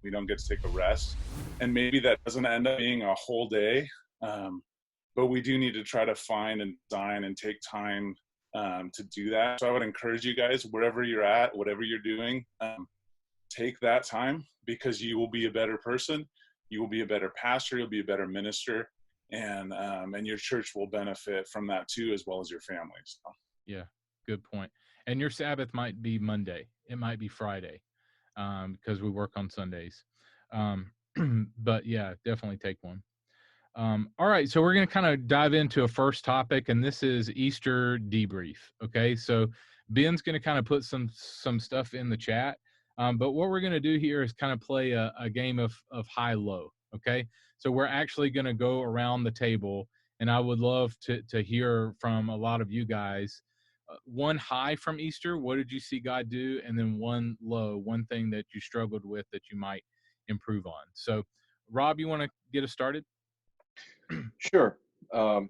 We don't get to take a rest. And maybe that doesn't end up being a whole day. But we do need to try to find and design and take time to do that. So I would encourage you guys, wherever you're at, whatever you're doing, take that time, because you will be a better person. You will be a better pastor. You'll be a better minister. And your church will benefit from that too, as well as your family. So. Yeah, good point. And your Sabbath might be Monday. It might be Friday, because we work on Sundays. But yeah, definitely take one. All right, so we're going to kind of dive into a first topic, and this is Easter debrief. Okay, so Ben's going to kind of put some stuff in the chat, but what we're going to do here is kind of play a game of high-low. Okay, so we're actually going to go around the table, and I would love to hear from a lot of you guys. One high from Easter, what did you see God do? And then one low, one thing that you struggled with that you might improve on. So, Rob, you want to get us started? Sure. I'd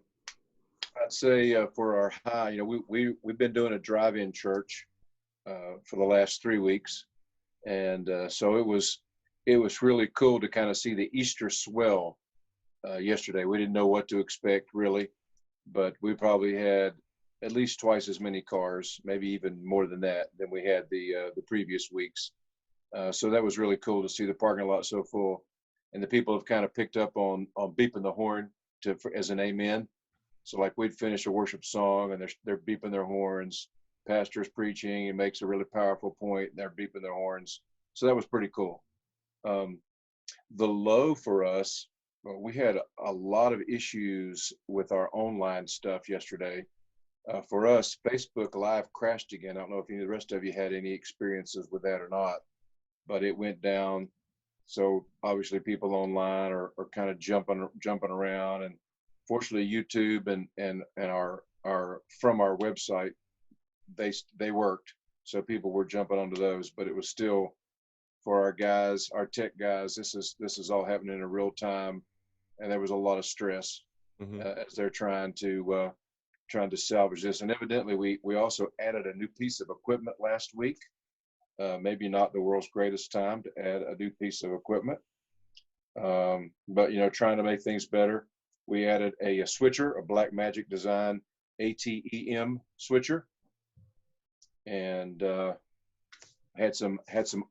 say for our high, we've been doing a drive-in church for the last 3 weeks, and so it was really cool to kind of see the Easter swell yesterday. We didn't know what to expect really, but we probably had at least twice as many cars, maybe even more than that, than we had the previous weeks. So that was really cool to see the parking lot so full. And the people have kind of picked up on beeping the horn as an amen. So like we'd finish a worship song and they're beeping their horns. Pastor's preaching and makes a really powerful point, and they're beeping their horns. So that was pretty cool. The low for us, we had a lot of issues with our online stuff yesterday. For us, Facebook Live crashed again. I don't know if any of the rest of you had any experiences with that or not, but it went down. So obviously people online are kind of jumping around, and fortunately YouTube and our from our website, they worked. So people were jumping onto those, but it was still, for our guys, our tech guys, this is all happening in real time. And there was a lot of stress as they're trying to salvage this. And evidently we also added a new piece of equipment last week. Maybe not the world's greatest time to add a new piece of equipment, but trying to make things better. We added a switcher, a Black Magic Design ATEM switcher, and had some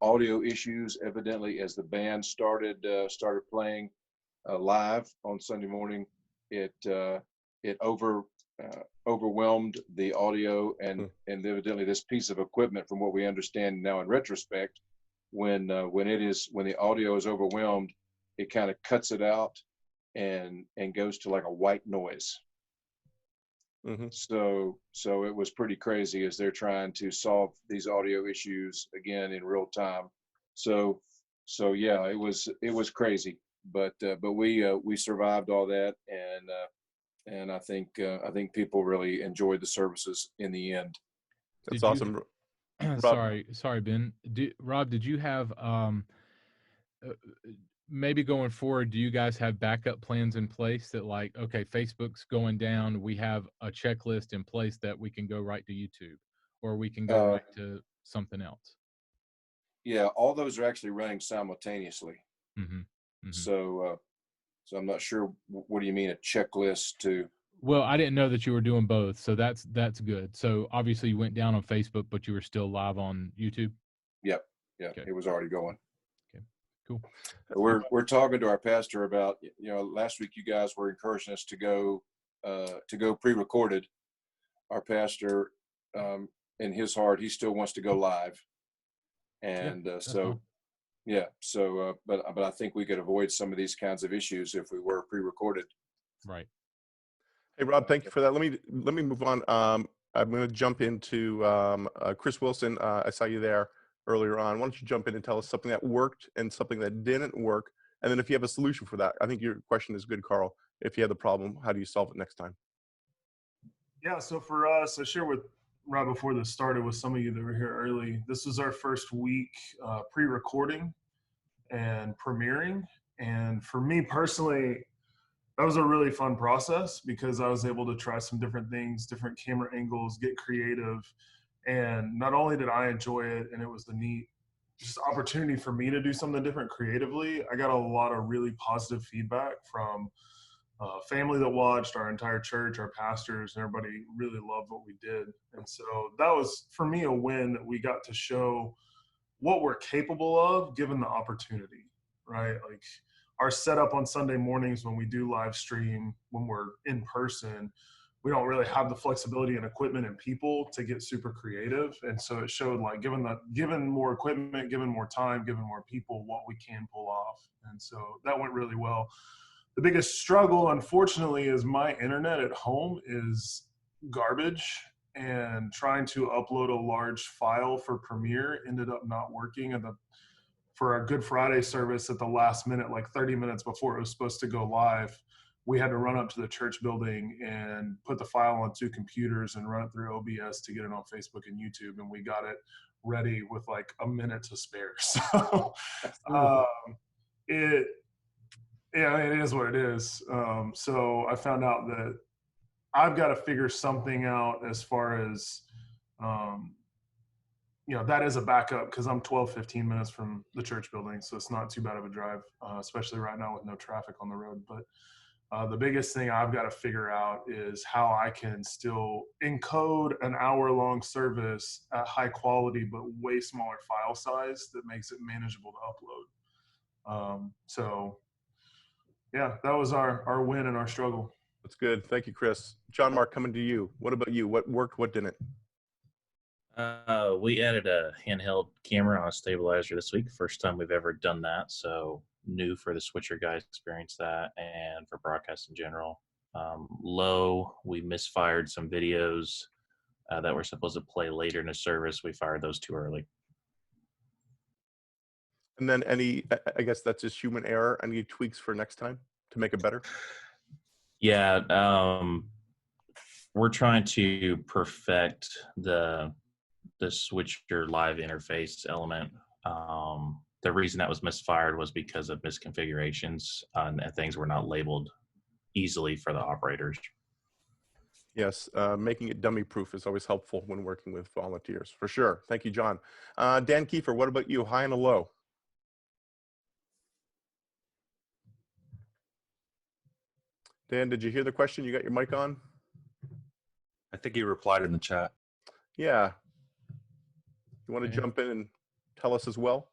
audio issues evidently as the band started playing live on Sunday morning. It overwhelmed the audio, and evidently this piece of equipment, from what we understand now in retrospect, when the audio is overwhelmed, it kind of cuts it out and goes to like a white noise. So it was pretty crazy as they're trying to solve these audio issues again in real time. So yeah, it was crazy, but we survived all that, and I think people really enjoyed the services in the end. That's awesome. Sorry, Ben. Rob, did you have maybe going forward, do you guys have backup plans in place that, like, okay, Facebook's going down, we have a checklist in place that we can go right to YouTube, or we can go right to something else? Yeah, all those are actually running simultaneously. So I'm not sure. What do you mean a checklist to? Well, I didn't know that you were doing both, so that's good. So obviously you went down on Facebook, but you were still live on YouTube. Yep. Yeah, okay. It was already going. Okay, cool. We're talking to our pastor about, last week you guys were encouraging us to go pre-recorded. Our pastor, in his heart, he still wants to go live, and but I think we could avoid some of these kinds of issues if we were pre-recorded. Right. Hey, Rob, thank you for that. Let me move on. I'm going to jump into Chris Wilson. I saw you there earlier on. Why don't you jump in and tell us something that worked and something that didn't work, and then if you have a solution for that. I think your question is good, Carl. If you have the problem, how do you solve it next time? Yeah, so for us, I shared with right before this started with some of you that were here early, this was our first week pre-recording and premiering. And for me personally, that was a really fun process because I was able to try some different things, different camera angles, get creative. And not only did I enjoy it and it was a neat just opportunity for me to do something different creatively. I got a lot of really positive feedback from family that watched, our entire church, our pastors, and everybody really loved what we did. And so that was, for me, a win that we got to show what we're capable of given the opportunity, right? Like our setup on Sunday mornings when we do live stream, when we're in person, we don't really have the flexibility and equipment and people to get super creative. And so it showed, like, given more equipment, given more time, given more people, what we can pull off. And so that went really well. The biggest struggle, unfortunately, is my internet at home is garbage, and trying to upload a large file for Premiere ended up not working. And for our Good Friday service at the last minute, like 30 minutes before it was supposed to go live, we had to run up to the church building and put the file on 2 computers and run it through OBS to get it on Facebook and YouTube. And we got it ready with like a minute to spare. So it is what it is. So I found out that I've got to figure something out as far as, that is a backup, because I'm 12, 15 minutes from the church building. So it's not too bad of a drive, especially right now with no traffic on the road. But the biggest thing I've got to figure out is how I can still encode an hour-long service at high quality, but way smaller file size that makes it manageable to upload. So yeah, that was our win and our struggle. That's good. Thank you, Chris. John Mark, coming to you. What about you? What worked? What didn't? We added a handheld camera on a stabilizer this week. First time we've ever done that. So new for the switcher guys to experience that, and for broadcast in general. Low, we misfired some videos that were supposed to play later in the service. We fired those too early. And then I guess that's just human error. Any tweaks for next time to make it better? Yeah, we're trying to perfect the switcher live interface element. The reason that was misfired was because of misconfigurations and things were not labeled easily for the operators. Yes, making it dummy proof is always helpful when working with volunteers, for sure. Thank you, John. Dan Kiefer, what about you? High and a low? Dan, did you hear the question? You got your mic on? I think he replied in the chat. Yeah. You want to jump in and tell us as well?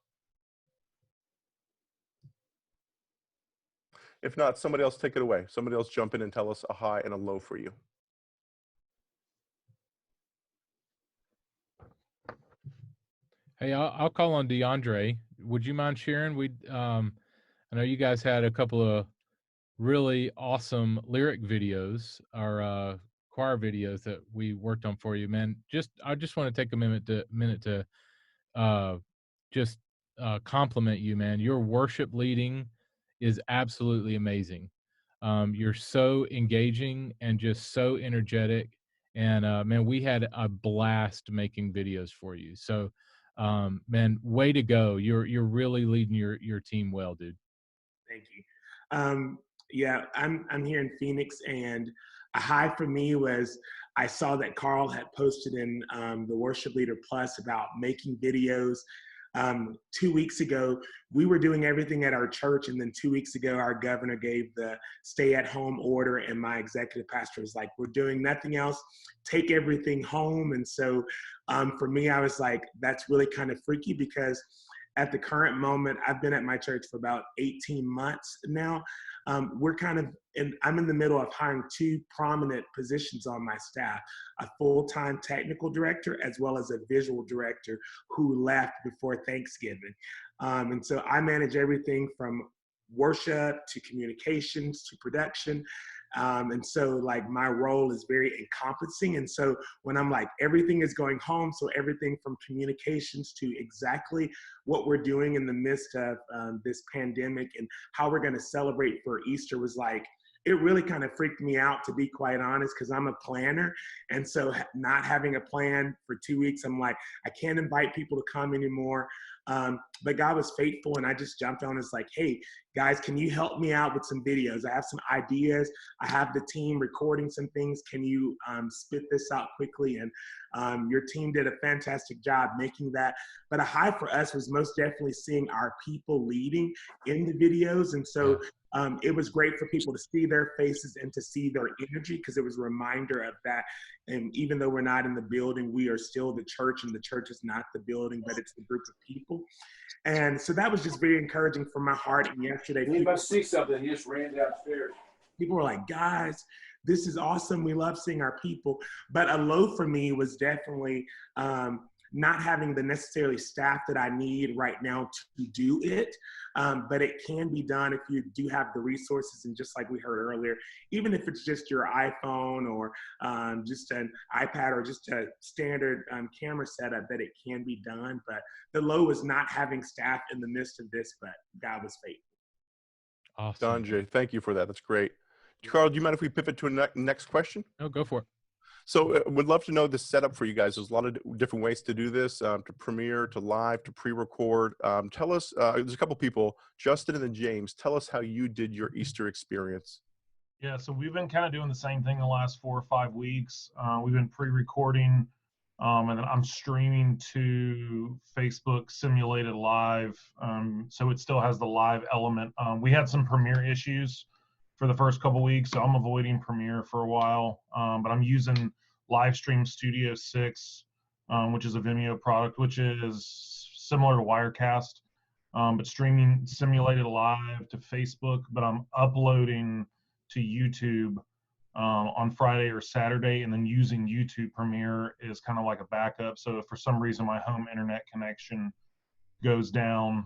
If not, somebody else take it away. Somebody else jump in and tell us a high and a low for you. Hey, I'll call on DeAndre. Would you mind sharing? I know you guys had a couple of really awesome lyric videos, or choir videos that we worked on for you, man. I just want to take a minute to just compliment you, man. Your worship leading is absolutely amazing. You're so engaging and just so energetic, and man, we had a blast making videos for you. So man, way to go. You're really leading your team well, dude. Thank you. Yeah, I'm here in Phoenix, and a high for me was I saw that Carl had posted in the Worship Leader Plus about making videos. 2 weeks ago, we were doing everything at our church, and then 2 weeks ago, our governor gave the stay-at-home order, and my executive pastor was like, we're doing nothing else, take everything home. And so for me, I was like, that's really kind of freaky, because at the current moment, I've been at my church for about 18 months now. I'm in the middle of hiring 2 prominent positions on my staff, a full-time technical director as well as a visual director who left before Thanksgiving. And so I manage everything from worship to communications to production. And so like my role is very encompassing. And so when I'm like, everything is going home, so everything from communications to exactly what we're doing in the midst of this pandemic and how we're going to celebrate for Easter was like, it really kind of freaked me out, to be quite honest, because I'm a planner. And so not having a plan for 2 weeks, I'm like, I can't invite people to come anymore. But God was faithful, and I just jumped on. It's like, hey, guys, can you help me out with some videos? I have some ideas. I have the team recording some things. Can you spit this out quickly? And your team did a fantastic job making that. But a high for us was most definitely seeing our people leading in the videos. And so it was great for people to see their faces and to see their energy, because it was a reminder of that. And even though we're not in the building, we are still the church, and the church is not the building, but it's the group of people. And so that was just very encouraging for my heart. And yesterday, Anybody see something? He just ran downstairs. people were like, guys, this is awesome. We love seeing our people. But a low for me was definitely not having the necessarily staff that I need right now to do it. But it can be done if you do have the resources. And just like we heard earlier, even if it's just your iPhone or just an iPad or just a standard camera setup, that it can be done. But the low is not having staff in the midst of this, but God was faithful. Awesome. Donjay, thank you for that. That's great. Carl, do you mind if we pivot to a next question? No, go for it. So would love to know the setup for you guys. There's a lot of different ways to do this, to premiere, to live, to pre-record. Tell us, there's a couple people, Justin and then James, tell us how you did your Easter experience. Yeah, so we've been kind of doing the same thing the last 4 or 5 weeks. We've been pre-recording, and then I'm streaming to Facebook Simulated Live, so it still has the live element. We had some Premiere issues for the first couple weeks, so I'm avoiding Premiere for a while, but I'm using Livestream Studio 6, which is a Vimeo product, which is similar to Wirecast, but streaming Simulated Live to Facebook, but I'm uploading to YouTube on Friday or Saturday, and then using YouTube Premiere is kind of like a backup. So if for some reason my home internet connection goes down,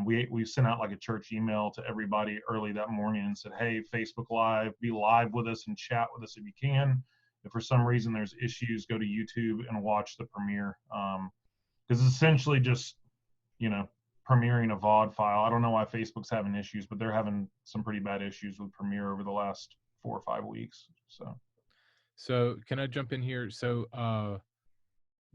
we sent out like a church email to everybody early that morning and said, hey, Facebook Live, be live with us and chat with us if you can. If for some reason there's issues, go to YouTube and watch the premiere, because it's essentially just, premiering a VOD file. I don't know why Facebook's having issues, but they're having some pretty bad issues with Premiere over the last 4 or 5 weeks. So can I jump in here? So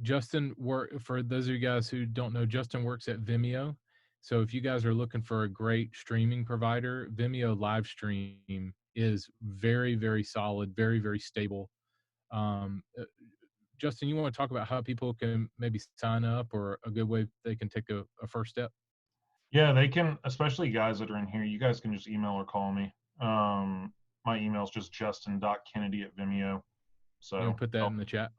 Justin, for those of you guys who don't know, Justin works at Vimeo. So if you guys are looking for a great streaming provider, Vimeo live stream is very, very solid, very, very stable. Justin, you want to talk about how people can maybe sign up, or a good way they can take a first step? Yeah, they can, especially guys that are in here. You guys can just email or call me. My email is just justin.kennedy@vimeo. So You want to put that in the chat?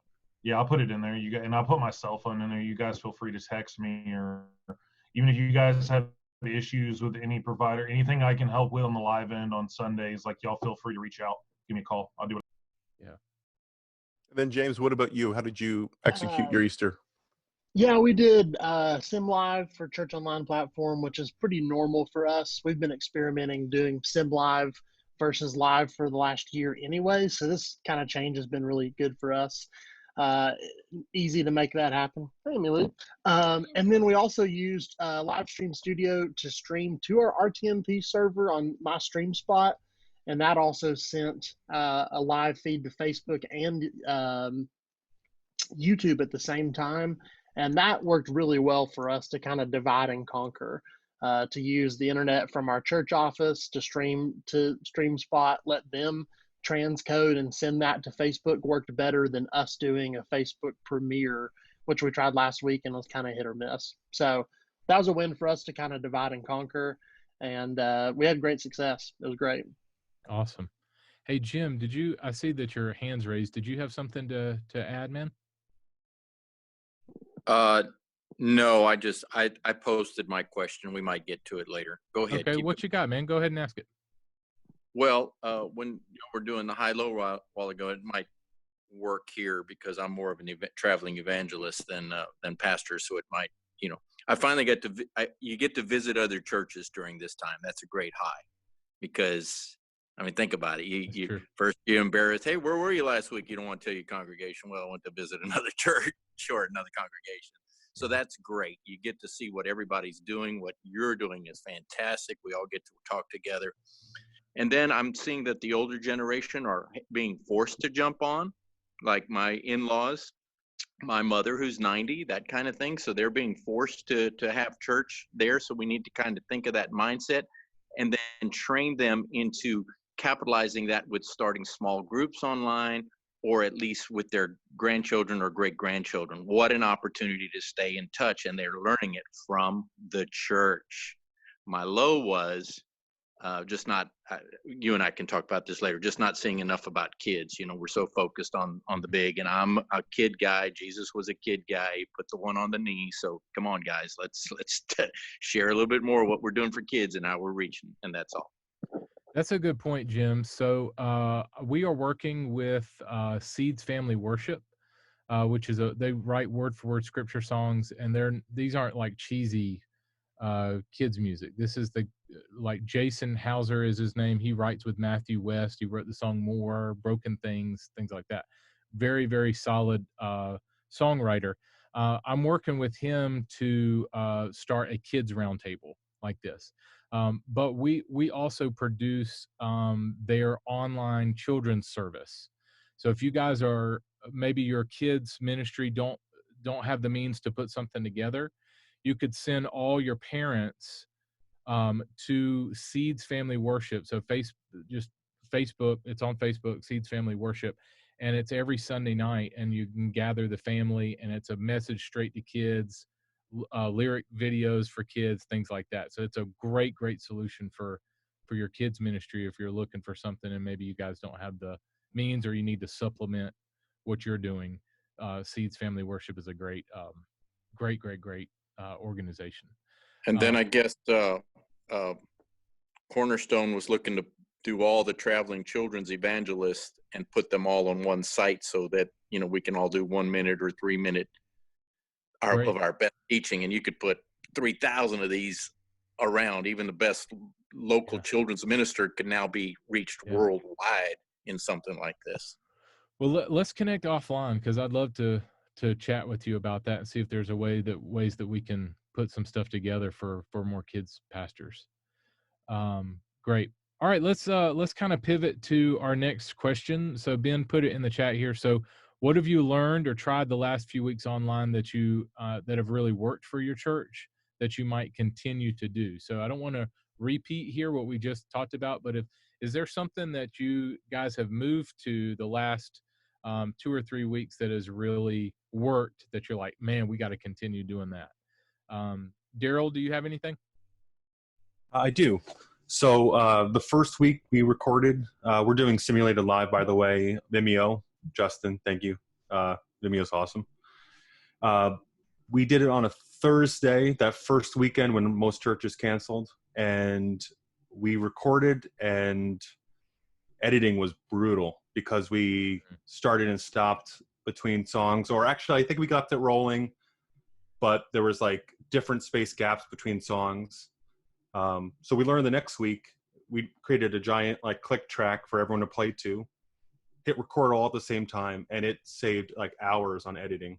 Yeah, I'll put it in there. You guys, and I'll put my cell phone in there. You guys feel free to text me, or even if you guys have issues with any provider, anything I can help with on the live end on Sundays, like, y'all feel free to reach out. Give me a call. I'll do it. Yeah. And then James, what about you? How did you execute your Easter? Yeah, we did Sim Live for Church Online platform, which is pretty normal for us. We've been experimenting doing Sim Live versus live for the last year anyway, so this kind of change has been really good for us. Easy to make that happen. Hey, Amelia. And then we also used Livestream Studio to stream to our RTMP server on my stream spot, and that also sent a live feed to Facebook and YouTube at the same time. And that worked really well for us to kind of divide and conquer, to use the internet from our church office to StreamSpot, let them transcode and send that to Facebook worked better than us doing a Facebook premiere, which we tried last week and was kind of hit or miss. So that was a win for us to kind of divide and conquer. And we had great success. It was great. Awesome. Hey, Jim, I see that your hand's raised. Did you have something to add, man? No, I posted my question. We might get to it later. Go ahead. Okay, what you got, man? Go ahead and ask it. Well, when we're doing the high-low while ago, it might work here because I'm more of an traveling evangelist than pastor. So it might, I finally get you get to visit other churches during this time. That's a great high, because think about it. You first you're embarrassed. Hey, where were you last week? You don't want to tell your congregation. Well, I went to visit another church or another congregation. So that's great. You get to see what everybody's doing. What you're doing is fantastic. We all get to talk together. And then I'm seeing that the older generation are being forced to jump on, like my in-laws. my mother who's 90, that kind of thing. So they're being forced to have church there. So we need to kind of think of that mindset and then train them into capitalizing that with starting small groups online, or at least with their grandchildren or great grandchildren. What an opportunity to stay in touch, and they're learning it from the church. My low was just not, you and I can talk about this later, just not seeing enough about kids. You know, we're so focused on the big, and I'm a kid guy. Jesus was a kid guy. He put the one on the knee. So come on, guys, let's share a little bit more what we're doing for kids and how we're reaching. And that's all. That's a good point, Jim. So we are working with Seeds Family Worship, which is they write word for word scripture songs, and these aren't like cheesy kids music. This is like Jason Hauser is his name. He writes with Matthew West. He wrote the song More, Broken Things like that. Very, very solid songwriter. I'm working with him to start a kids roundtable like this. But we also produce their online children's service. So if you guys are, maybe your kids ministry don't have the means to put something together, you could send all your parents to Seeds Family Worship. So just Facebook, it's on Facebook, Seeds Family Worship, and it's every Sunday night, and you can gather the family, and it's a message straight to kids, lyric videos for kids, things like that. So it's a great solution for your kids ministry if you're looking for something and maybe you guys don't have the means or you need to supplement what you're doing. Seeds Family Worship is a great organization. And then I guess Cornerstone was looking to do all the traveling children's evangelists and put them all on one site so that, you know, we can all do 1 minute or 3 minute of our best teaching. And you could put 3,000 of these around. Even the best local children's minister can now be reached worldwide in something like this. Well, let's connect offline, because I'd love to chat with you about that and see if there's ways that we can put some stuff together for more kids pastors. Great. All right, let's kind of pivot to our next question. So Ben put it in the chat here. So what have you learned or tried the last few weeks online that you that have really worked for your church that you might continue to do? So I don't want to repeat here what we just talked about, but is there something that you guys have moved to the last 2 or 3 weeks that has really worked that you're like, man, we got to continue doing that? Daryl, do you have anything? I do. So the first week we recorded, we're doing simulated live, by the way, Vimeo. Justin, thank you. Vimeo's awesome. We did it on a Thursday, that first weekend when most churches canceled, and we recorded, and editing was brutal because we started and stopped between songs, or actually I think we got it rolling, but there was like different space gaps between songs. So we learned the next week, we created a giant like click track for everyone to play to, hit record all at the same time, and it saved like hours on editing.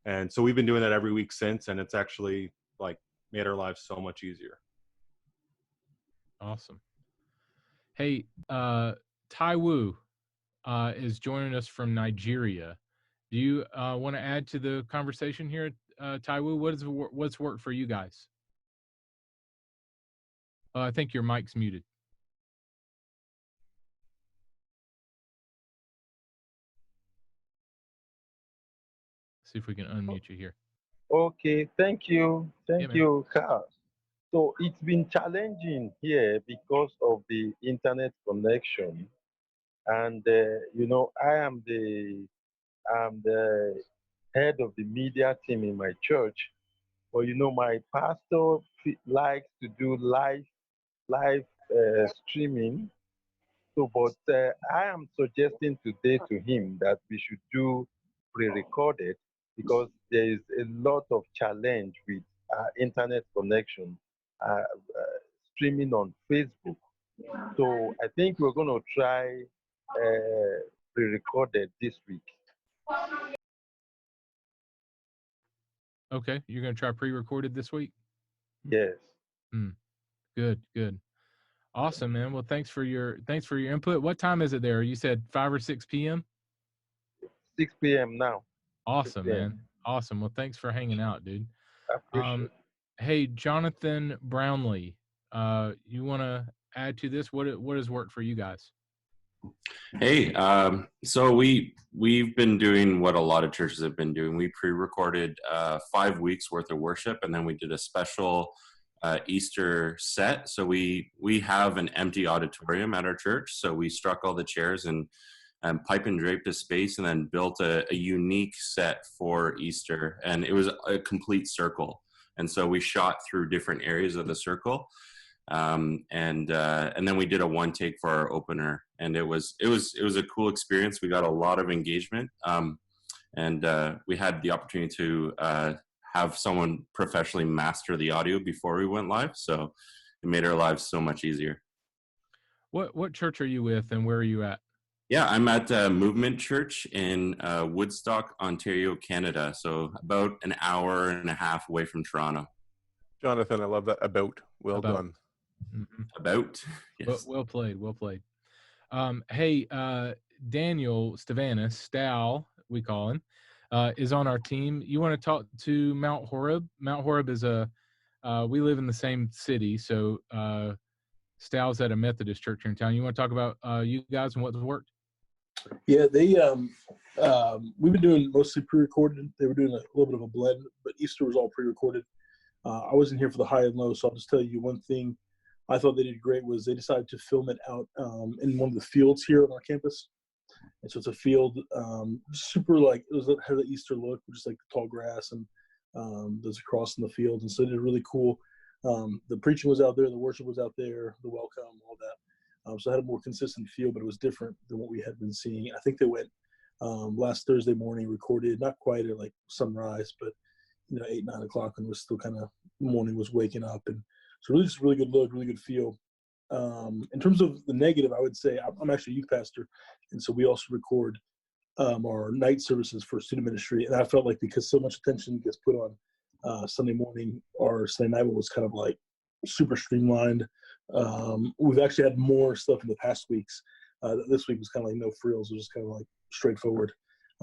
And so we've been doing that every week since, and it's actually like made our lives so much easier. Awesome. Hey, Tai Wu is joining us from Nigeria. Do you want to add to the conversation here, Tai Wu? What's worked for you guys? I think your mic's muted. See if we can unmute you here. Okay, thank you. Thank you, Carl. So it's been challenging here because of the internet connection. And, you know, I'm the head of the media team in my church. But, you know, my pastor likes to do live streaming. So, but I am suggesting today to him that we should do pre-recorded, because there is a lot of challenge with internet connection, streaming on Facebook. So I think we're going to try pre-recorded this week. Okay, you're going to try pre-recorded this week? Yes. Good. Awesome, man. Well, thanks for your input. What time is it there? You said 5 or 6 p.m.? 6 p.m. now. Awesome, man. Awesome. Well, thanks for hanging out, dude. I appreciate it. Hey, Jonathan Brownlee, you want to add to this? What has worked for you guys? Hey, so we've been doing what a lot of churches have been doing. We pre-recorded 5 weeks worth of worship, and then we did a special Easter set. So we have an empty auditorium at our church. So we struck all the chairs and pipe and draped a space, and then built a unique set for Easter, and it was a complete circle. And so we shot through different areas of the circle. And then we did a one take for our opener, and it was a cool experience. We got a lot of engagement, and we had the opportunity to have someone professionally master the audio before we went live, so it made our lives so much easier. What church are you with, and where are you at? Yeah, I'm at Movement Church in Woodstock, Ontario, Canada, so about an hour and a half away from Toronto. Jonathan, I love that. Well done. Mm-hmm. About. Yes. Well played. Well played. Hey, Daniel Stavanis, Stal, we call him, is on our team. You want to talk to Mount Horeb? Mount Horeb is we live in the same city, so Stal's at a Methodist church here in town. You want to talk about you guys and what's worked? Yeah, we've been doing mostly pre-recorded. They were doing a little bit of a blend, but Easter was all pre-recorded. I wasn't here for the high and low, so I'll just tell you one thing I thought they did great was they decided to film it out in one of the fields here on our campus. And so it's a field, super it had the Easter look, just like the tall grass and there's a cross in the field. And so they did really cool. The preaching was out there, the worship was out there, the welcome, all that. So it had a more consistent feel, but it was different than what we had been seeing. I think they went last Thursday morning, recorded, not quite at like sunrise, but 8, 9 o'clock, and it was still kind of morning was waking up. And so really just really good look, really good feel. In terms of the negative, I would say I'm actually a youth pastor, and so we also record our night services for student ministry. And I felt like because so much attention gets put on Sunday morning, our Sunday night was kind of like super streamlined. We've actually had more stuff in the past weeks. This week was kind of like no frills. It was just kind of like straightforward.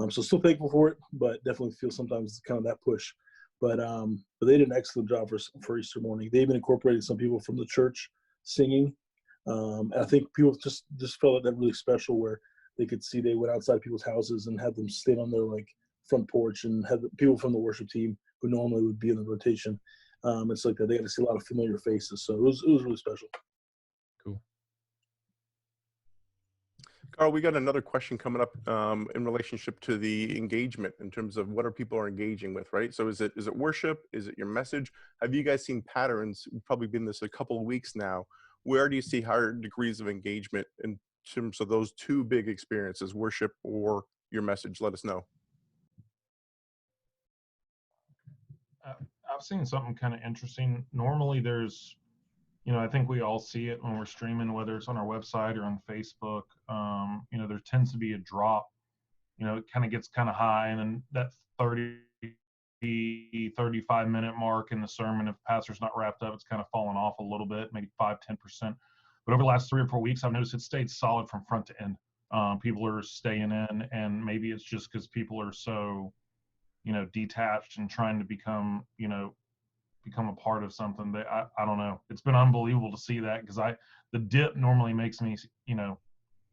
So still thankful for it, but definitely feel sometimes kind of that push. But they did an excellent job for Easter morning. They even incorporated some people from the church singing. And I think people just felt that really special where they could see they went outside people's houses and had them stand on their like front porch and had the people from the worship team who normally would be in the rotation. It's like that they got to see a lot of familiar faces. So it was really special. Cool. Carl, we got another question coming up in relationship to the engagement in terms of what are people engaging with, right? So is it worship? Is it your message? Have you guys seen patterns? We've probably been this a couple of weeks now. Where do you see higher degrees of engagement in terms of those two big experiences, worship or your message? Let us know. I've seen something kind of interesting. Normally there's, I think we all see it when we're streaming, whether it's on our website or on Facebook. There tends to be a drop. It kind of gets kind of high, and then that 35-minute mark in the sermon, if the pastor's not wrapped up, it's kind of fallen off a little bit, maybe 5-10%. But over the last 3 or 4 weeks, I've noticed it stayed solid from front to end. People are staying in, and maybe it's just because people are so, detached and trying to become a part of something that I don't know. It's been unbelievable to see that, because the dip normally makes me,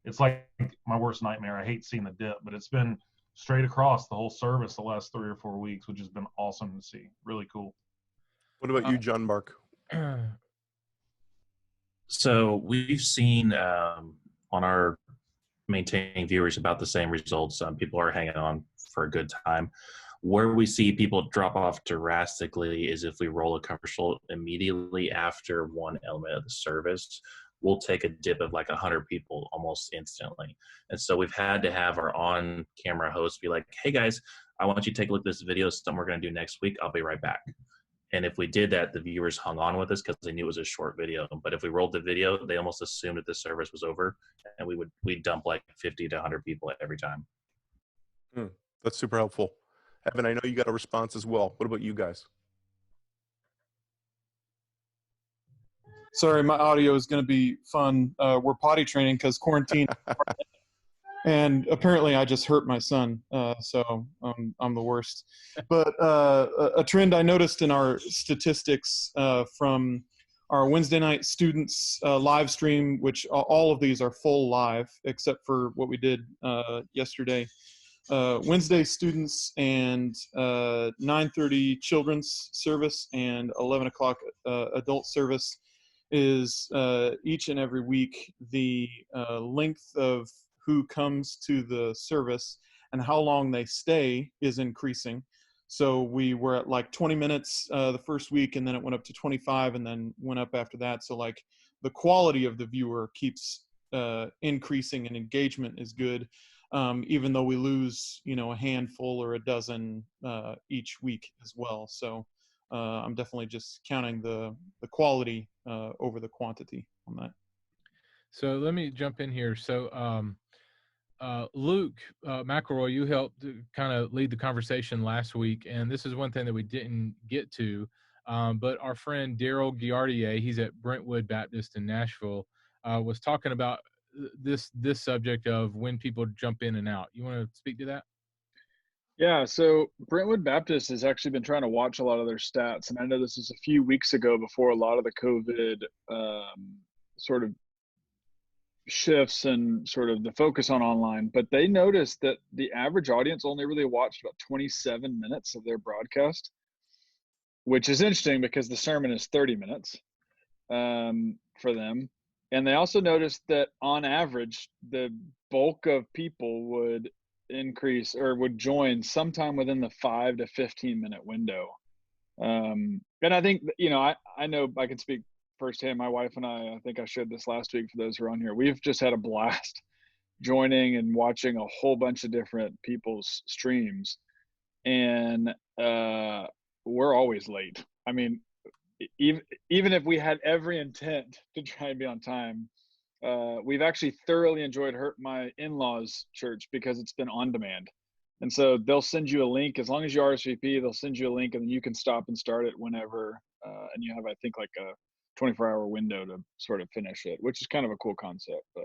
it's like my worst nightmare. I hate seeing the dip, but it's been straight across the whole service the last 3 or 4 weeks, which has been awesome to see. Really cool. What about you, John Mark? So we've seen on our maintaining viewers about the same results. People are hanging on for a good time. Where we see people drop off drastically is if we roll a commercial immediately after one element of the service. We'll take a dip of like 100 people almost instantly. And so we've had to have our on-camera host be like, hey guys, I want you to take a look at this video, something we're going to do next week. I'll be right back. And if we did that, the viewers hung on with us because they knew it was a short video. But if we rolled the video, they almost assumed that the service was over, and we'd dump like 50 to 100 people every time. That's super helpful. Evan, I know you got a response as well. What about you guys? Sorry, my audio is going to be fun. We're potty training because quarantine. and apparently I just hurt my son, so I'm the worst. But a trend I noticed in our statistics from our Wednesday night students live stream, which all of these are full live except for what we did yesterday. Wednesday students and 9:30 children's service and 11 o'clock adult service is each and every week the length of who comes to the service and how long they stay is increasing. So we were at like 20 minutes the first week, and then it went up to 25 and then went up after that. So like the quality of the viewer keeps increasing and engagement is good. Even though we lose, a handful or a dozen each week as well. So I'm definitely just counting the quality over the quantity on that. So let me jump in here. So Luke McElroy, you helped kind of lead the conversation last week, and this is one thing that we didn't get to. But our friend Daryl Giardier, he's at Brentwood Baptist in Nashville, was talking about this subject of when people jump in and out. You want to speak to that? Yeah, so Brentwood Baptist has actually been trying to watch a lot of their stats, and I know this is a few weeks ago before a lot of the COVID sort of shifts and sort of the focus on online, but they noticed that the average audience only really watched about 27 minutes of their broadcast, which is interesting because the sermon is 30 minutes for them. And they also noticed that on average, the bulk of people would increase or would join sometime within the 5 to 15 minute window. And I think, I know I can speak firsthand. My wife and I think I shared this last week for those who are on here. We've just had a blast joining and watching a whole bunch of different people's streams. And we're always late. I mean, even if we had every intent to try and be on time, we've actually thoroughly enjoyed my in-laws' church because it's been on demand. And so they'll send you a link. As long as you RSVP, they'll send you a link and then you can stop and start it whenever. And you have, I think, like a 24-hour window to sort of finish it, which is kind of a cool concept. But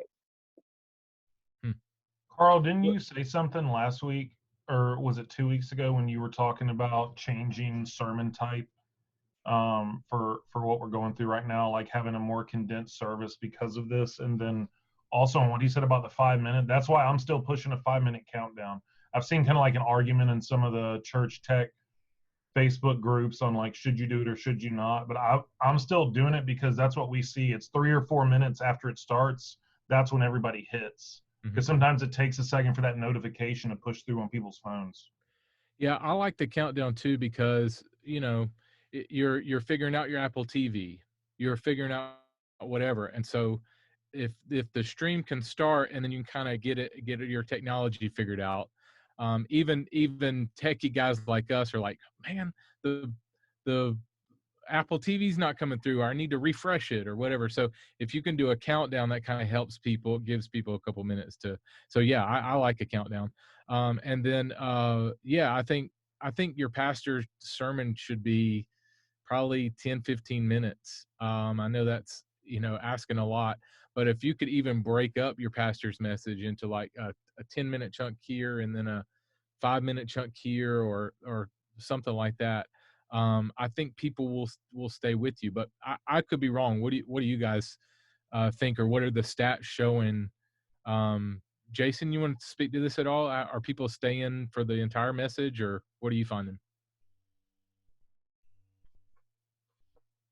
Carl, didn't you say something last week, or was it 2 weeks ago, when you were talking about changing sermon type for what we're going through right now, like having a more condensed service because of this? And then also on what he said about the 5 minute, that's why I'm still pushing a 5 minute countdown. I've seen kind of like an argument in some of the church tech Facebook groups on like, should you do it or should you not? But I'm still doing it because that's what we see. It's 3 or 4 minutes after it starts. That's when everybody hits. Because sometimes it takes a second for that notification to push through on people's phones. Yeah, I like the countdown too because you're figuring out your Apple TV, you're figuring out whatever, and so if the stream can start and then you can kind of get your technology figured out. Even techie guys like us are like, man, the Apple TV's not coming through, or I need to refresh it or whatever. So if you can do a countdown, that kind of helps people, gives people a couple minutes to. So yeah, I like a countdown. And then I think your pastor's sermon should be probably 10, 15 minutes. I know that's asking a lot, but if you could even break up your pastor's message into like a 10-minute chunk here and then a 5-minute chunk here or something like that, I think people will stay with you. But I could be wrong. What do you guys think, or what are the stats showing? Jason, you want to speak to this at all? Are people staying for the entire message, or what are you finding?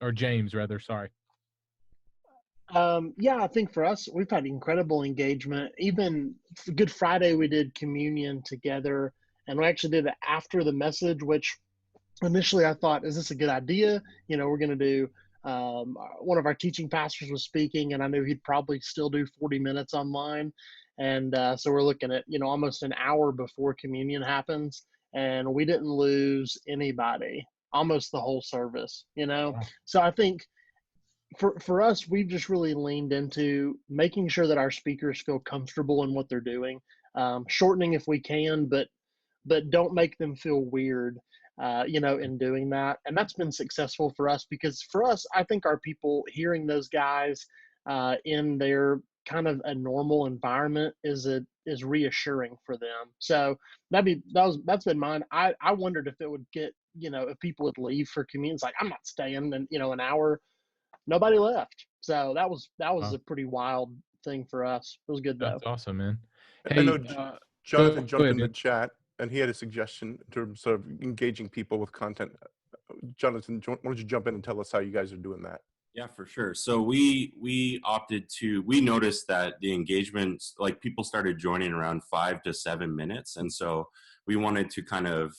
Or James, rather, sorry. Yeah, I think for us, we've had incredible engagement. Even Good Friday, we did communion together, and we actually did it after the message, which initially I thought, is this a good idea? We're going to do, one of our teaching pastors was speaking, and I knew he'd probably still do 40 minutes online. And so we're looking at, almost an hour before communion happens, and we didn't lose anybody almost the whole service, So I think for us, we've just really leaned into making sure that our speakers feel comfortable in what they're doing, shortening if we can, but don't make them feel weird, in doing that. And that's been successful for us because for us, I think our people hearing those guys in their kind of a normal environment is reassuring for them. So that's been mine. I wondered if it would get, if people would leave for communion. It's like, I'm not staying, and an hour. Nobody left. So that was Wow. a pretty wild thing for us. It was good though. That's awesome, man. I Hey, know Jonathan go jumped ahead, in the Ben. chat, and he had a suggestion in terms of engaging people with content. Jonathan, why don't you jump in and tell us how you guys are doing that? Yeah, for sure. So we noticed that the engagement, like people started joining around 5 to 7 minutes. And so we wanted to kind of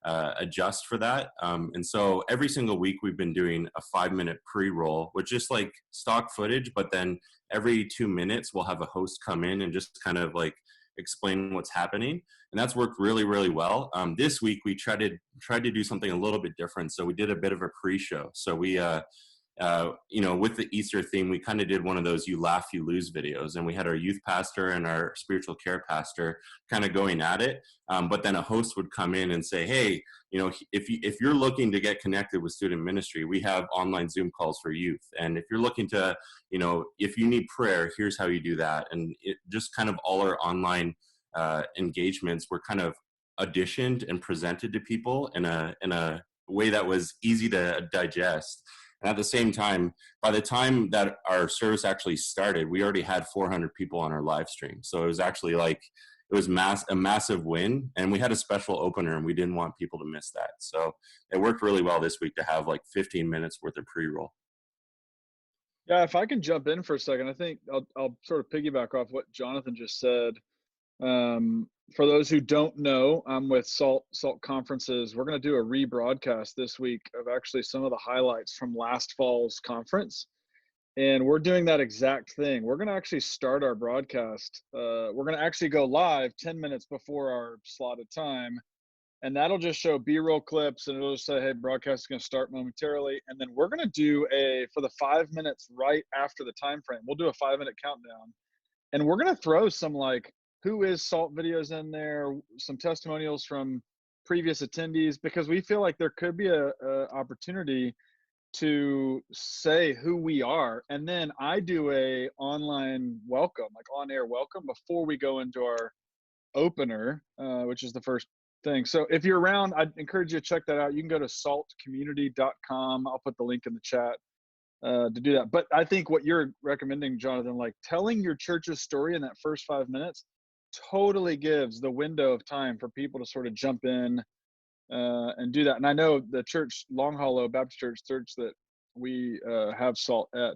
adjust for that. And so every single week we've been doing a 5-minute pre-roll, which is like stock footage, but then every 2 minutes we'll have a host come in and just kind of like explain what's happening. And that's worked really, really well. This week we tried to do something a little bit different. So we did a bit of a pre-show. So we, with the Easter theme, we kind of did one of those "you laugh, you lose" videos, and we had our youth pastor and our spiritual care pastor kind of going at it. But then a host would come in and say, "Hey, if you're looking to get connected with student ministry, we have online Zoom calls for youth, and if you're looking to, if you need prayer, here's how you do that." And it just kind of all our online engagements were kind of auditioned and presented to people in a way that was easy to digest. And at the same time, by the time that our service actually started, we already had 400 people on our live stream. So it was actually like, it was a massive win. And we had a special opener, and we didn't want people to miss that. So it worked really well this week to have like 15 minutes worth of pre-roll. Yeah, if I can jump in for a second, I think I'll sort of piggyback off what Jonathan just said. For those who don't know, I'm with Salt Conferences. We're going to do a rebroadcast this week of actually some of the highlights from last fall's conference. And we're doing that exact thing. We're going to actually start our broadcast. We're going to actually go live 10 minutes before our slotted time. And that'll just show B-roll clips, and it'll just say, hey, broadcast is going to start momentarily. And then we're going to do for the 5 minutes right after the time frame, we'll do a 5-minute countdown. And we're going to throw some like, who is Salt videos in there, some testimonials from previous attendees, because we feel like there could be a opportunity to say who we are. And then I do a online welcome, like on air welcome, before we go into our opener, which is the first thing. So if you're around, I'd encourage you to check that out. You can go to saltcommunity.com. I'll put the link in the chat to do that. But I think what you're recommending, Jonathan, like telling your church's story in that first 5 minutes totally gives the window of time for people to sort of jump in and do that. And I know the church, Long Hollow Baptist Church that we have Salt at,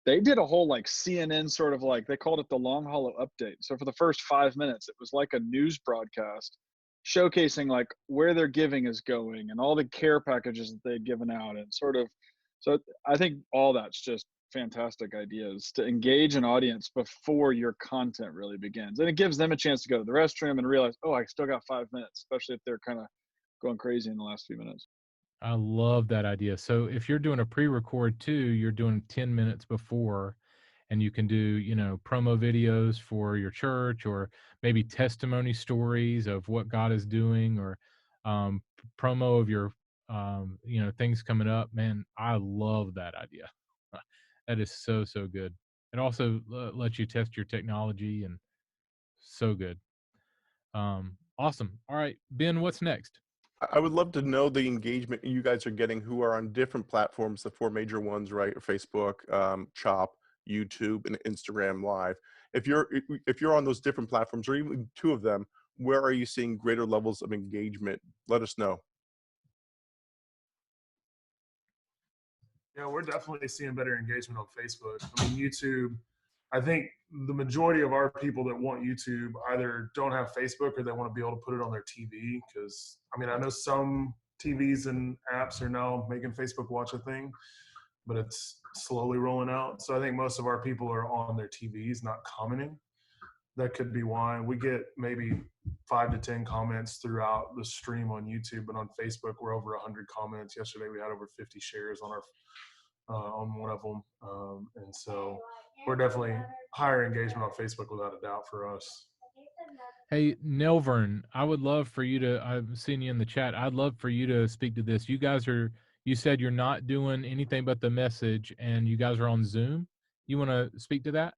they did a whole like CNN sort of like, they called it the Long Hollow Update. So for the first 5 minutes, it was like a news broadcast showcasing like where their giving is going and all the care packages that they'd given out, and sort of, so I think all that's just fantastic ideas to engage an audience before your content really begins. And it gives them a chance to go to the restroom and realize, oh, I still got 5 minutes, especially if they're kind of going crazy in the last few minutes. I love that idea. So if you're doing a pre-record too, you're doing 10 minutes before, and you can do, promo videos for your church, or maybe testimony stories of what God is doing, or promo of your, things coming up. Man, I love that idea. That is so, so good. It also lets you test your technology, and so good. Awesome. All right, Ben, what's next? I would love to know the engagement you guys are getting who are on different platforms, the 4 major ones, right? Facebook, Chop, YouTube, and Instagram Live. If you're on those different platforms, or even 2 of them, where are you seeing greater levels of engagement? Let us know. Yeah, we're definitely seeing better engagement on Facebook. I mean, YouTube, I think the majority of our people that want YouTube either don't have Facebook, or they want to be able to put it on their TV. Because, I mean, I know some TVs and apps are now making Facebook Watch a thing, but it's slowly rolling out. So I think most of our people are on their TVs, not commenting. That could be why. We get maybe 5 to 10 comments throughout the stream on YouTube, but on Facebook we're over 100 comments. Yesterday we had over 50 shares on our on one of them, and so we're definitely higher engagement on Facebook without a doubt for us. Hey, Nelvern, I would love for you to, I've seen you in the chat, I'd love for you to speak to this. You said you're not doing anything but the message, and you guys are on Zoom. You want to speak to that?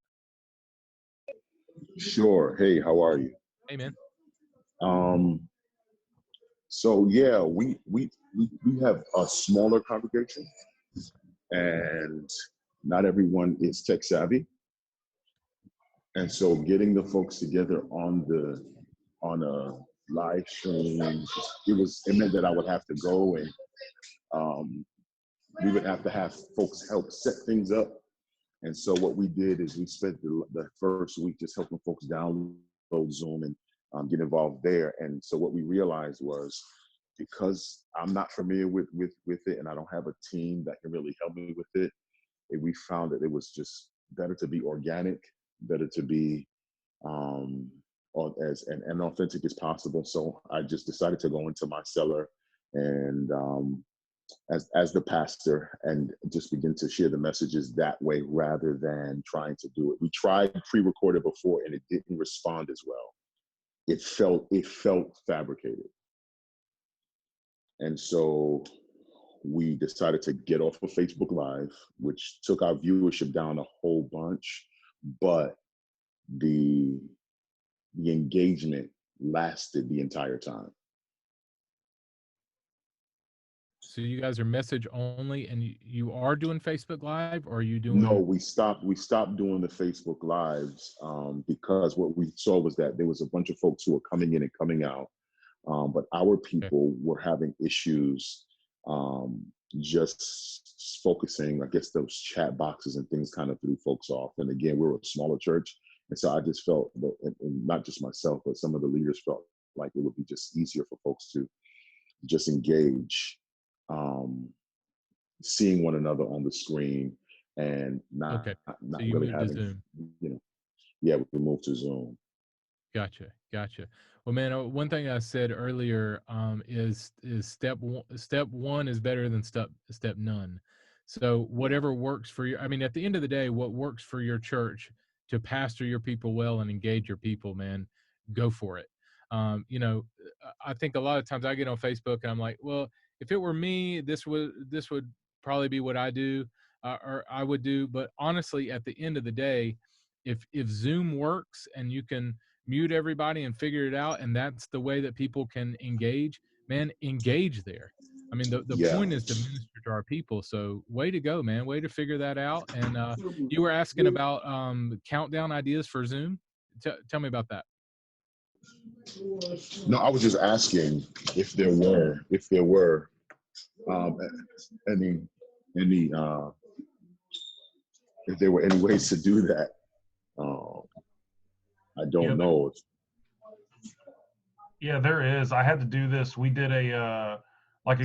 Sure. Hey, how are you? Hey, man. So yeah, we have a smaller congregation, and not everyone is tech savvy. And so getting the folks together on a live stream, it meant that I would have to go and we would have to have folks help set things up. And so what we did is we spent the first week just helping folks download Zoom and get involved there. And so what we realized was, because I'm not familiar with it and I don't have a team that can really help me with it, we found that it was just better to be organic, better to be as and authentic as possible. So I just decided to go into my cellar and as the pastor and just begin to share the messages that way rather than trying to do it. We tried pre-recorded before and it didn't respond as well. It felt fabricated. And so we decided to get off of Facebook Live, which took our viewership down a whole bunch, but the engagement lasted the entire time. So you guys are message only, and you are doing Facebook Live, or are you doing? No, we stopped doing the Facebook Lives because what we saw was that there was a bunch of folks who were coming in and coming out, but our people were having issues just focusing. I guess those chat boxes and things kind of threw folks off. And again, we're a smaller church, and so I just felt that, and not just myself, but some of the leaders felt like it would be just easier for folks to just engage. Seeing one another on the screen and not So really having, Zoom. Yeah, we moved to Zoom. Gotcha. Well, man, one thing I said earlier is step one is better than step none. So whatever works for you. I mean, at the end of the day, what works for your church to pastor your people well and engage your people, man, go for it. I think a lot of times I get on Facebook and I'm like, well, if it were me, this would probably be what I do or I would do. But honestly, at the end of the day, if Zoom works and you can mute everybody and figure it out, and that's the way that people can engage, man, engage there. I mean, the point is to minister to our people. So way to go, man. Way to figure that out. And you were asking about countdown ideas for Zoom. Tell me about that. No, I was just asking if there were any if there were any ways to do that. I don't know. Yeah, there is. I had to do this. We did a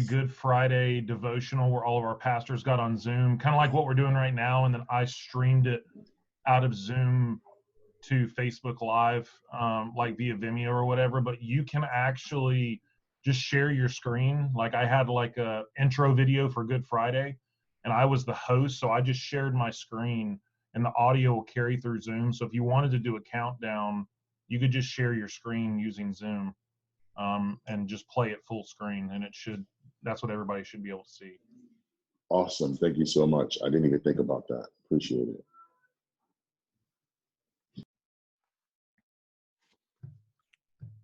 Good Friday devotional where all of our pastors got on Zoom, kind of like what we're doing right now, and then I streamed it out of Zoom to Facebook Live, like via Vimeo or whatever. But you can actually just share your screen. Like I had like a intro video for Good Friday, and I was the host, so I just shared my screen, and the audio will carry through Zoom. So if you wanted to do a countdown, you could just share your screen using Zoom, and just play it full screen, and that's what everybody should be able to see. Awesome. Thank you so much. I didn't even think about that. Appreciate it.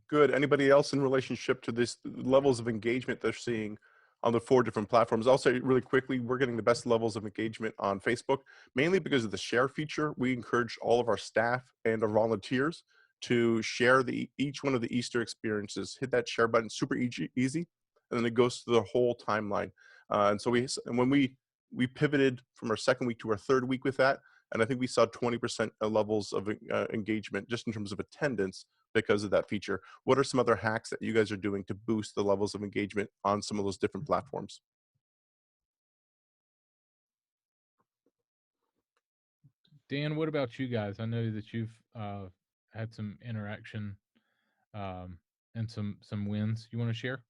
Good. Anybody else in relationship to this levels of engagement they're seeing on the 4 different platforms? I'll say really quickly, we're getting the best levels of engagement on Facebook, mainly because of the share feature. We encourage all of our staff and our volunteers to share each one of the Easter experiences. Hit that share button, super easy, and then it goes to the whole timeline. And when we pivoted from our second week to our third week with that, and I think we saw 20% levels of engagement just in terms of attendance because of that feature. What are some other hacks that you guys are doing to boost the levels of engagement on some of those different platforms? Dan, what about you guys? I know that you've had some interaction and some wins. You want to share?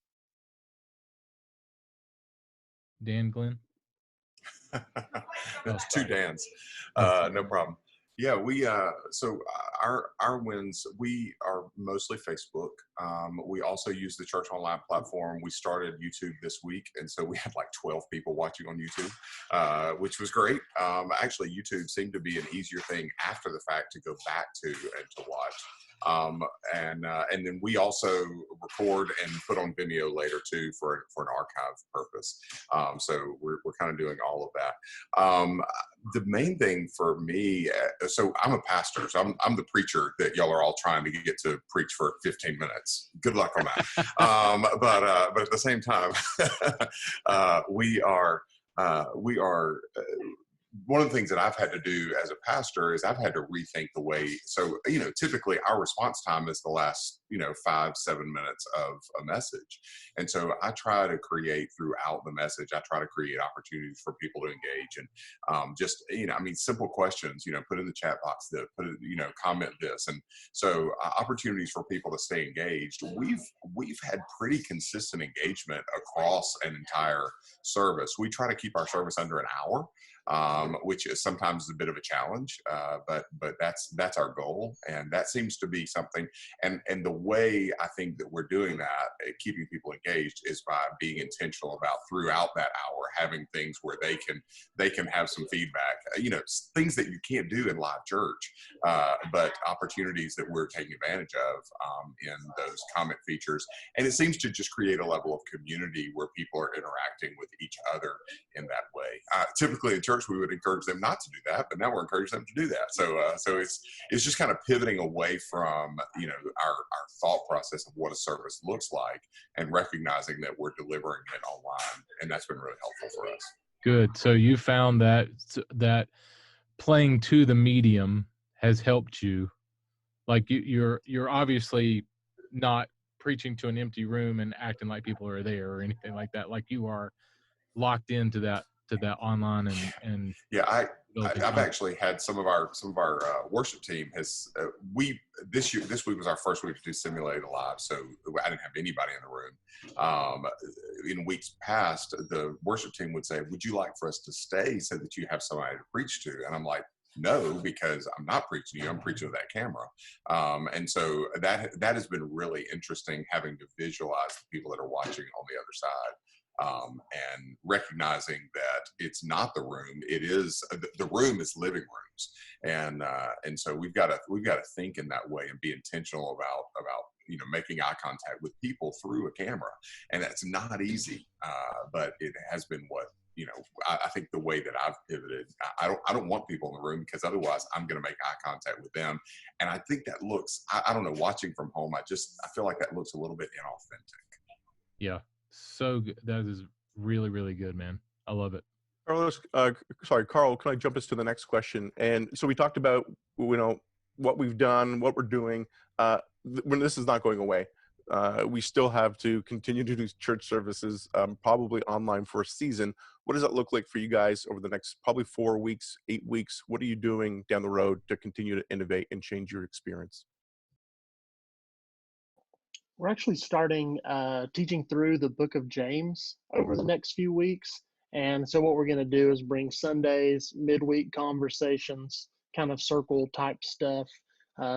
Dan, Glenn? That's 2 Dans. No problem. Yeah, so our wins, we are mostly Facebook. We also use the church online platform. We started YouTube this week, and so we had like 12 people watching on YouTube, which was great. Actually, YouTube seemed to be an easier thing after the fact to go back to and to watch. And then we also record and put on Vimeo later too for an archive purpose. So we're kind of doing all of that. The main thing for me, so I'm a pastor, so I'm the preacher that y'all are all trying to get to preach for 15 minutes. Good luck on that. But at the same time, we are one of the things that I've had to do as a pastor is I've had to rethink the way, so, typically our response time is the last, 5-7 minutes of a message. And so I try to create throughout the message, I try to create opportunities for people to engage and just, simple questions, put in the chat box, comment this. And so opportunities for people to stay engaged. We've had pretty consistent engagement across an entire service. We try to keep our service under an hour. Which is sometimes a bit of a challenge, but that's our goal, and that seems to be something. And the way I think that we're doing that, keeping people engaged, is by being intentional about throughout that hour having things where they can have some feedback. Things that you can't do in live church, but opportunities that we're taking advantage of in those comment features. And it seems to just create a level of community where people are interacting with each other in that way. Typically in church, we would encourage them not to do that, but now we're encouraging them to do that. So it's just kind of pivoting away from our thought process of what a service looks like and recognizing that we're delivering it online, and that's been really helpful for us. Good. So you found that playing to the medium has helped you. Like you're obviously not preaching to an empty room and acting like people are there or anything like that. Like you are locked into that online and yeah. I've actually had some of our worship team has this week was our first week to do simulated live, so I didn't have anybody in the room. In weeks past, the worship team would say, "Would you like for us to stay so that you have somebody to preach to?" And I'm like, no, because I'm not preaching to you, I'm preaching to that camera. And so that has been really interesting, having to visualize the people that are watching on the other side. And recognizing that it's not the room; it is the room is living rooms, and so we've got to think in that way and be intentional about making eye contact with people through a camera, and that's not easy, but it has been what I think the way that I've pivoted. I don't want people in the room because otherwise I'm going to make eye contact with them, and I think that looks I don't know, watching from home, I feel like that looks a little bit inauthentic. Yeah. So good. That is really, really good, man. I love it. Carlos, Carl, can I jump us to the next question? And so we talked about, what we've done, what we're doing. When this is not going away, we still have to continue to do church services, probably online for a season. What does that look like for you guys over the next probably 4 weeks, 8 weeks? What are you doing down the road to continue to innovate and change your experience? We're actually starting teaching through the book of James over the next few weeks. And so what we're going to do is bring Sundays, midweek conversations, kind of circle type stuff,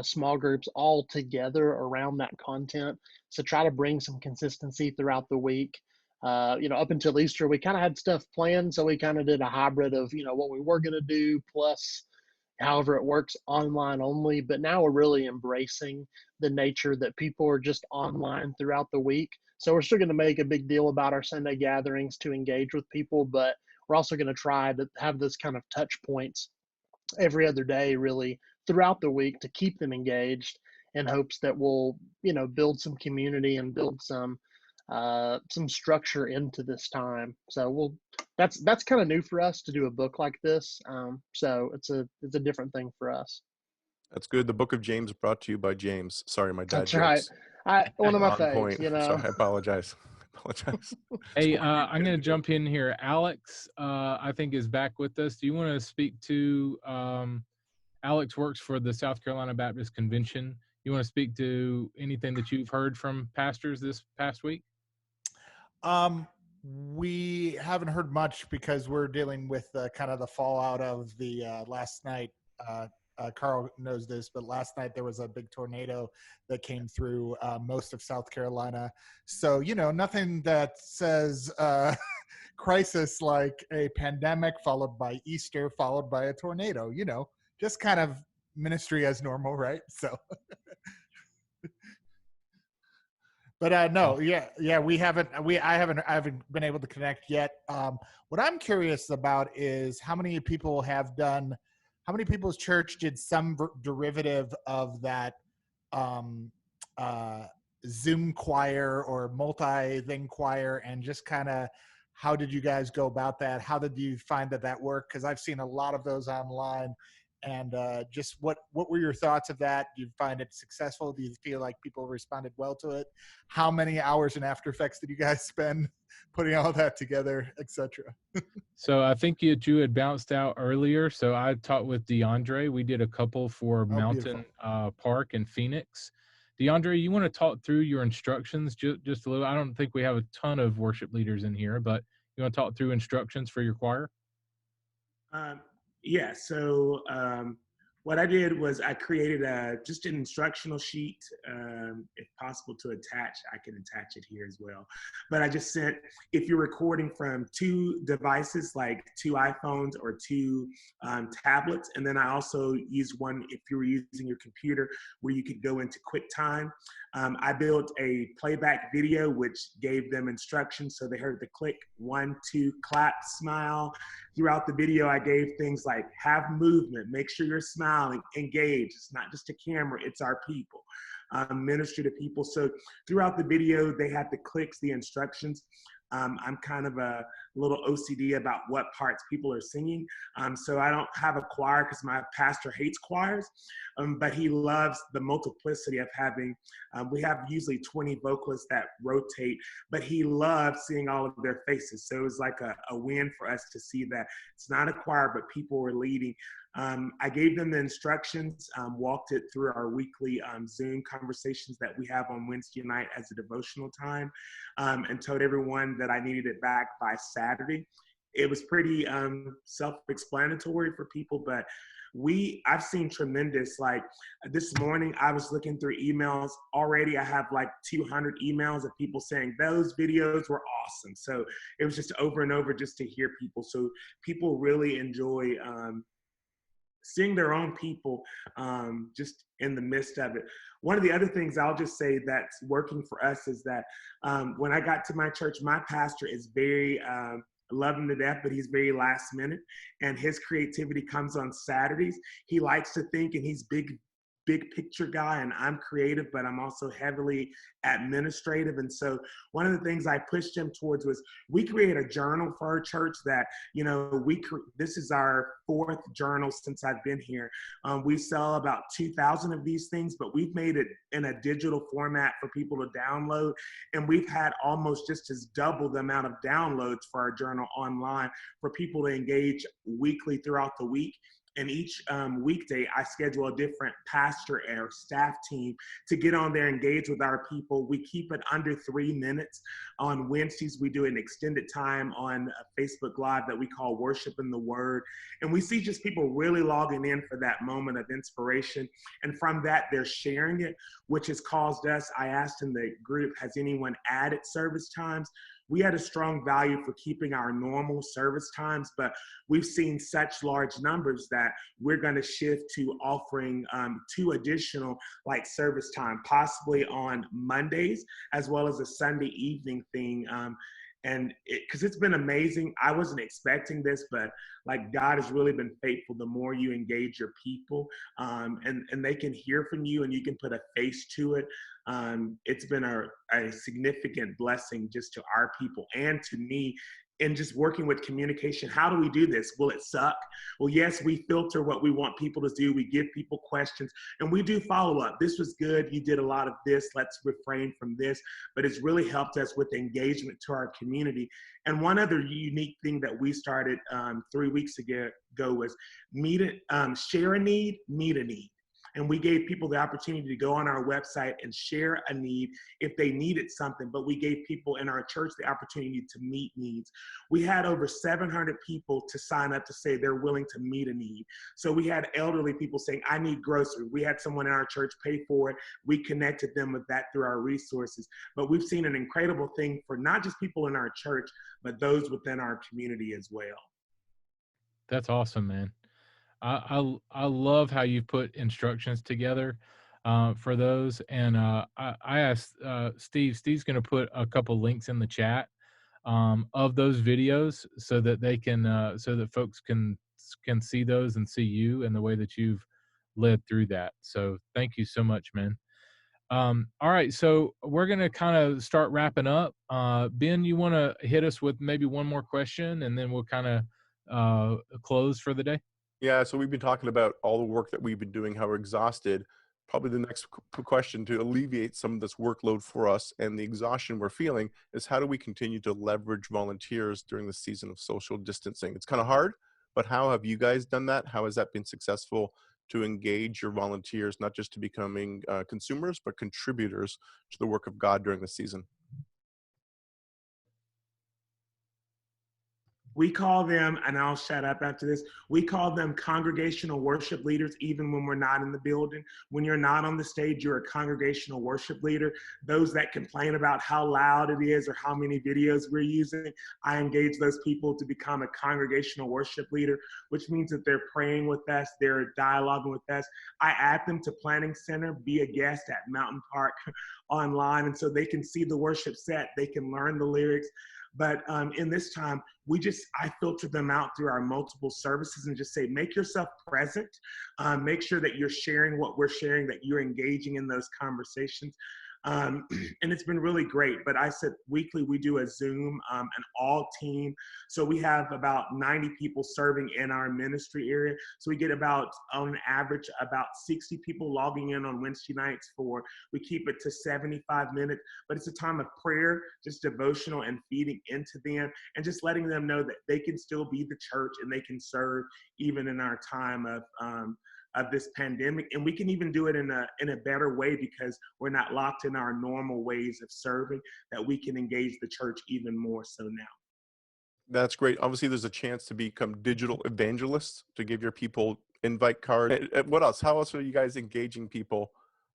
small groups all together around that content. So try to bring some consistency throughout the week. Up until Easter, we kind of had stuff planned. So we kind of did a hybrid of, what we were going to do plus however it works online only. But now we're really embracing the nature that people are just online throughout the week. So we're still going to make a big deal about our Sunday gatherings to engage with people, but we're also going to try to have this kind of touch points every other day really throughout the week to keep them engaged, in hopes that we'll build some community and build some structure into this time. So that's kind of new for us to do a book like this. So it's a different thing for us. That's good. The Book of James brought to you by James. Sorry, my dad That's jokes. right. One of my On faves, point. Sorry, I apologize. Hey, I'm going to jump in here. Alex, I think, is back with us. Do you want to speak to Alex works for the South Carolina Baptist Convention. You want to speak to anything that you've heard from pastors this past week? We haven't heard much because we're dealing with kind of the fallout of the last night Carl knows this, but last night there was a big tornado that came through most of South Carolina. So, you know, nothing that says crisis like a pandemic followed by Easter followed by a tornado, you know, just kind of ministry as normal, right? So but no, yeah, I haven't been able to connect yet. What I'm curious about is how many people's church did some derivative of that Zoom choir or multi-thing choir, and just kind of how did you guys go about that? How did you find that worked? Because I've seen a lot of those online. And just what were your thoughts of that? Do you find it successful? Do you feel like people responded well to it? How many hours in After Effects did you guys spend putting all that together, etc.? So I think you had bounced out earlier. So I talked with DeAndre. We did a couple for Mountain Park in Phoenix. DeAndre, you want to talk through your instructions just a little? I don't think we have a ton of worship leaders in here, but you want to talk through instructions for your choir? Yeah, so what I did was I created just an instructional sheet, if possible to attach. I can attach it here as well. But I just sent, if you're recording from 2 devices, like 2 iPhones or 2 tablets, and then I also used one if you were using your computer where you could go into QuickTime. I built a playback video which gave them instructions, so they heard the click, 1, 2, clap, smile. Throughout the video, I gave things like have movement, make sure you're smiling, engage. It's not just a camera, it's our people. Ministry to people. So throughout the video, they had the clicks, the instructions. I'm kind of a little OCD about what parts people are singing. So I don't have a choir because my pastor hates choirs, but he loves the multiplicity of having, we have usually 20 vocalists that rotate, but he loves seeing all of their faces. So it was like a win for us to see that it's not a choir, but people were leading. I gave them the instructions, walked it through our weekly Zoom conversations that we have on Wednesday night as a devotional time, and told everyone that I needed it back by Saturday. It was pretty self-explanatory for people, but I've seen tremendous, like this morning I was looking through emails already. I have like 200 emails of people saying those videos were awesome. So it was just over and over just to hear people. So people really enjoy seeing their own people just in the midst of it. One of the other things I'll just say that's working for us is that when I got to my church, my pastor is very, love him to death, but he's very last minute, and his creativity comes on Saturdays. He likes to think, and he's big picture guy, and I'm creative, but I'm also heavily administrative. And so one of the things I pushed him towards was we create a journal for our church that, you know, this is our 4th journal since I've been here. We sell about 2,000 of these things, but we've made it in a digital format for people to download. And we've had almost just as double the amount of downloads for our journal online for people to engage weekly throughout the week. And each weekday, I schedule a different pastor or staff team to get on there, engage with our people. We keep it under 3 minutes. On Wednesdays, we do an extended time on Facebook Live that we call Worship in the Word. And we see just people really logging in for that moment of inspiration. And from that, they're sharing it, which has caused us, I asked in the group, has anyone added service times? We had a strong value for keeping our normal service times, but we've seen such large numbers that we're going to shift to offering 2 additional like service time, possibly on Mondays, as well as a Sunday evening thing. And because it's been amazing. I wasn't expecting this, but like God has really been faithful. The more you engage your people and they can hear from you and you can put a face to it. It's been a significant blessing just to our people and to me. And just working with communication. How do we do this? Will it suck? Well, yes, we filter what we want people to do. We give people questions and we do follow up. This was good. You did a lot of this. Let's refrain from this. But it's really helped us with engagement to our community. And one other unique thing that we started 3 weeks ago was share a need, meet a need. And we gave people the opportunity to go on our website and share a need if they needed something, but we gave people in our church the opportunity to meet needs. We had over 700 people to sign up to say they're willing to meet a need. So we had elderly people saying, I need groceries. We had someone in our church pay for it. We connected them with that through our resources. But we've seen an incredible thing for not just people in our church, but those within our community as well. That's awesome, man. I love how you put instructions together for those. And I asked Steve. Steve's going to put a couple links in the chat of those videos so that they can so that folks can see those and see you and the way that you've led through that. So thank you so much, man. All right, so we're going to kind of start wrapping up. Ben, you want to hit us with maybe one more question, and then we'll kind of close for the day? Yeah, so we've been talking about all the work that we've been doing, how we're exhausted. Probably the next question to alleviate some of this workload for us and the exhaustion we're feeling is how do we continue to leverage volunteers during the season of social distancing? It's kind of hard, but how have you guys done that? How has that been successful to engage your volunteers, not just to becoming consumers, but contributors to the work of God during the season? We call them, and I'll shut up after this, we call them congregational worship leaders even when we're not in the building. When you're not on the stage, you're a congregational worship leader. Those that complain about how loud it is or how many videos we're using, I engage those people to become a congregational worship leader, which means that they're praying with us, they're dialoguing with us. I add them to Planning Center, be a guest at Mountain Park online, and so they can see the worship set, they can learn the lyrics. But in this time, I filter them out through our multiple services and just say, make yourself present. Make sure that you're sharing what we're sharing, that you're engaging in those conversations. And it's been really great. But I said weekly, we do a Zoom, an all team. So we have about 90 people serving in our ministry area. So we get about, on average, about 60 people logging in on Wednesday nights we keep it to 75 minutes, but it's a time of prayer, just devotional and feeding into them and just letting them know that they can still be the church and they can serve even in our time of this pandemic. And we can even do it in a better way because we're not locked in our normal ways of serving, that we can engage the church even more so now. That's great. Obviously, there's a chance to become digital evangelists, to give your people invite cards. What else? How else are you guys engaging people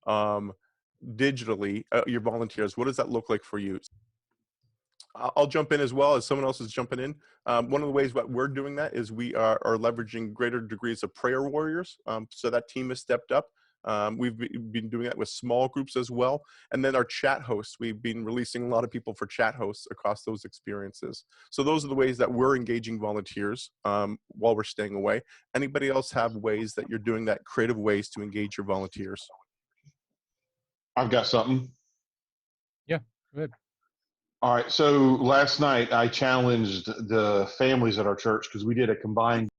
digitally, your volunteers? What does that look like for you? I'll jump in as well as someone else is jumping in. One of the ways that we're doing that is we are leveraging greater degrees of prayer warriors. So that team has stepped up. We've been doing that with small groups as well. And then our chat hosts, we've been releasing a lot of people for chat hosts across those experiences. So those are the ways that we're engaging volunteers while we're staying away. Anybody else have ways that you're doing that, creative ways to engage your volunteers? I've got something. Yeah, go ahead. All right. So last night I challenged the families at our church because we did a combined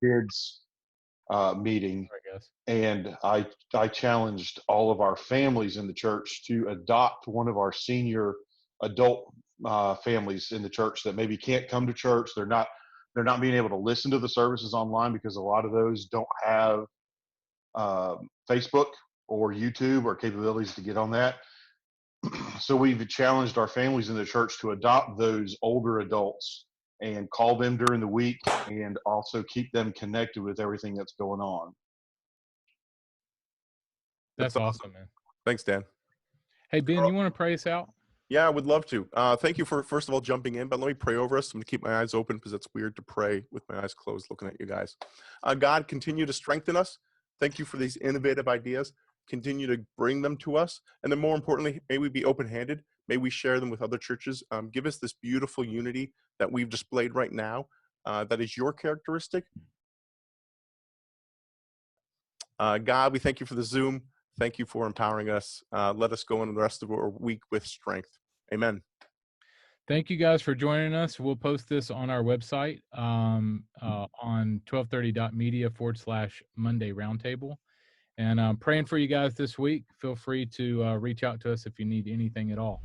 kids meeting, I guess. And I challenged all of our families in the church to adopt one of our senior adult families in the church that maybe can't come to church. They're not being able to listen to the services online because a lot of those don't have Facebook or YouTube or capabilities to get on that. So we've challenged our families in the church to adopt those older adults and call them during the week and also keep them connected with everything that's going on. That's awesome, man. Thanks, Dan. Hey, Ben, you want to pray us out? Yeah, I would love to. Thank you for, first of all, jumping in, but let me pray over us. I'm going to keep my eyes open because it's weird to pray with my eyes closed looking at you guys. God, continue to strengthen us. Thank you for these innovative ideas. Continue to bring them to us. And then more importantly, may we be open-handed. May we share them with other churches. Give us this beautiful unity that we've displayed right now. That is your characteristic. God, we thank you for the Zoom. Thank you for empowering us. Let us go into the rest of our week with strength. Amen. Thank you guys for joining us. We'll post this on our website on 1230.media/Monday Roundtable. And I'm praying for you guys this week. Feel free to reach out to us if you need anything at all.